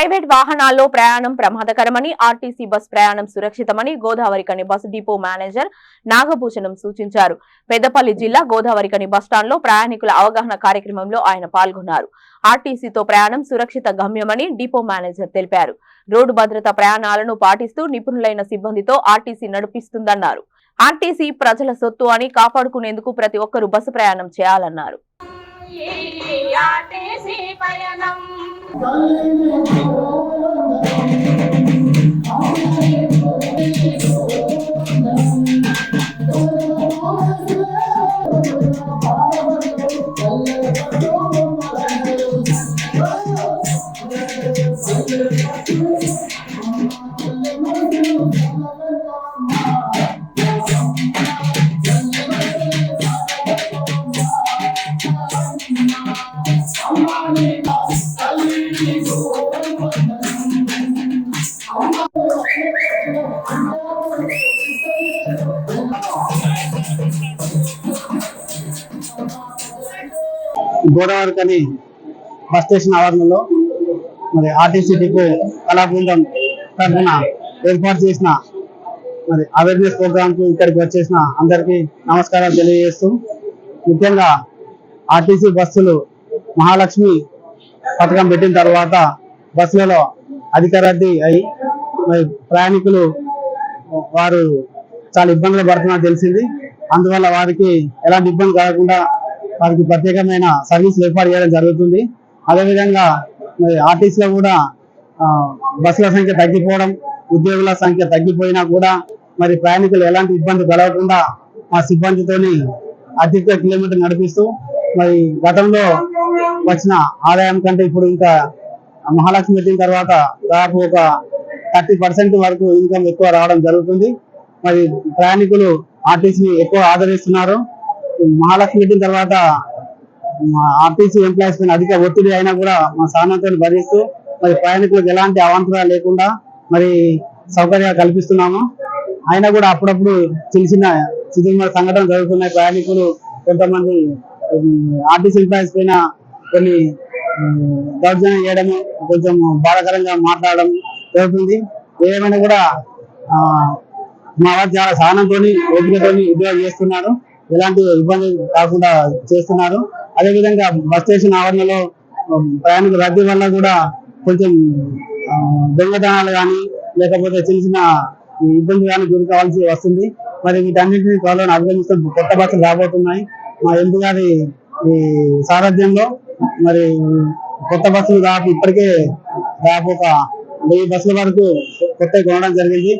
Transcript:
Private వాహనాల్లో ప్రయాణం ప్రమాదకరమని, ఆర్టీసీ బస్ ప్రయాణం సురక్షితమని గోదావరికని బస్ డిపో మేనేజర్ నాగభూషణం సూచించారు. పెద్దపల్లి జిల్లా గోదావరికని బస్టాండ్లో ప్రయాణికుల అవగాహన కార్యక్రమంలో ఆయన పాల్గొన్నారు. ఆర్టీసీతో ప్రయాణం సురక్షిత గమ్యమని డిపో మేనేజర్ తెలిపారు. రోడ్డు భద్రత ప్రయాణాలను పాటిస్తూ నిపుణులైన సిబ్బందితో ఆర్టీసీ నడిపిస్తుందన్నారు. ఆర్టీసీ ప్రజల సొత్తు అని కాపాడుకునేందుకు ప్రతి ఒక్కరూ బస్సు ప్రయాణం చేయాలన్నారు. గోదావరికని బస్ స్టేషన్ ఆవరణలో మరి ఆర్టీసీ డిపో కళా బృందం తరఫున ఏర్పాటు చేసిన మరి అవేర్నెస్ ప్రోగ్రామ్ కు ఇక్కడికి వచ్చేసిన అందరికీ నమస్కారాలు తెలియజేస్తూ, ముఖ్యంగా ఆర్టీసీ బస్సులు మహాలక్ష్మి పథకం పెట్టిన తర్వాత బస్సులలో అధిక రద్దీ అయి మరి ప్రయాణికులు వారు చాలా ఇబ్బందులు పడుతున్నారని తెలిసింది. అందువల్ల వారికి ఎలాంటి ఇబ్బంది కలగకుండా వారికి ప్రత్యేకమైన సర్వీసులు ఏర్పాటు చేయడం జరుగుతుంది. అదేవిధంగా మరి ఆర్టీసీలో కూడా బస్సుల సంఖ్య తగ్గిపోవడం, ఉద్యోగుల సంఖ్య తగ్గిపోయినా కూడా మరి ప్రయాణికులు ఎలాంటి ఇబ్బంది కలగకుండా మా సిబ్బందితోని అధిక కిలోమీటర్ నడిపిస్తూ మరి గతంలో వచ్చిన ఆదాయం కంటే ఇప్పుడు ఇంకా మహాలక్ష్మి పెట్టిన తర్వాత దాదాపు ఒక 30% వరకు ఇన్కమ్ ఎక్కువ రావడం జరుగుతుంది. మరి ప్రయాణికులు ఆర్టీసీని ఎక్కువ ఆదరిస్తున్నారు. మహాలక్ష్మి పెట్టిన తర్వాత ఆర్టీసీ ఎంప్లాయీస్ పైన అధిక ఒత్తిడి అయినా కూడా మా సహనంతో భరిస్తూ మరి ప్రయాణికులకు ఎలాంటి అవాంతరాలు లేకుండా మరి సౌకర్యాలు కల్పిస్తున్నాము. అయినా కూడా అప్పుడప్పుడు చిన్న చిన్న సంఘటనలు జరుగుతున్నాయి. ప్రయాణికులు కొంతమంది ఆర్టీసీ ఎంప్లాయీస్ పైన కొన్ని దౌర్జన్యం చేయడము, కొంచెం బాధాకరంగా మాట్లాడడం జరుగుతుంది. ఏమైనా కూడా మా వారు చాలా సహనంతో ఓపికతో ఉద్యోగం చేస్తున్నారు. ఎలాంటి ఇబ్బంది కాకుండా చేస్తున్నారు. అదేవిధంగా బస్ స్టేషన్ ఆవరణలో ప్రయాణికుల రద్దీ వల్ల కూడా కొంచెం దొంగతనాలు కానీ లేకపోతే చిన్న ఇబ్బంది కానీ గురి కావాల్సి వస్తుంది. మరి వీటన్నింటినీ త్వరలో అభినందిస్తూ కొత్త బస్సులు రాబోతున్నాయి. మా ఎంపీ గారి ఈ సారథ్యంలో మరి కొత్త బస్సులు ఇప్పటికే దాదాపు ఒక 1000 బస్సుల వరకు కొత్త కొనడం జరిగింది.